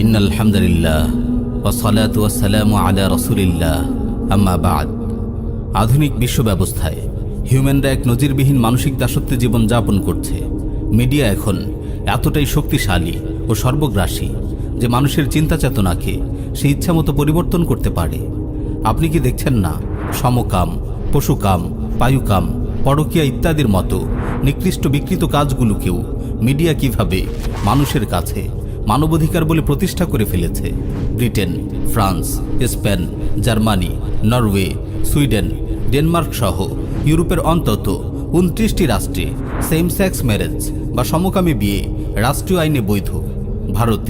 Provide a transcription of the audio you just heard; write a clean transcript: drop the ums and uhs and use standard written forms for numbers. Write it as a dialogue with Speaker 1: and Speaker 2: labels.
Speaker 1: ইন্নাল হামদুলিল্লাহ ওয়াসসালাতু ওয়াসসালামু আলা রাসূলিল্লাহ আম্মা বা'দ। আধুনিক বিশ্ব ব্যবস্থায় হিউম্যানরা এক নজিরবিহীন মানসিক দাসত্বে জীবন যাপন করছে। মিডিয়া এখন এতটাই শক্তিশালী ও সর্বগ্রাসী যে মানুষের চিন্তা চেতনাকে সে ইচ্ছামতো পরিবর্তন করতে পারে। আপনি কি দেখছেন না, সমকাম, পশুকাম, পায়ুকাম, পরকীয়া ইত্যাদির মতো নিকৃষ্ট বিকৃত কাজগুলোকেও মিডিয়া কিভাবে মানুষের কাছে মানবাধিকার বলে প্রতিষ্ঠা করে ফেলেছে। Britain, France, Spain, Germany, Norway, Sweden, Denmark সহ ইউরোপের অন্তত 29টি রাষ্ট্রে সেম সেক্স ম্যারেজ বা সমকামী বিয়ে রাষ্ট্রীয় আইনে বৈধ। ভারতে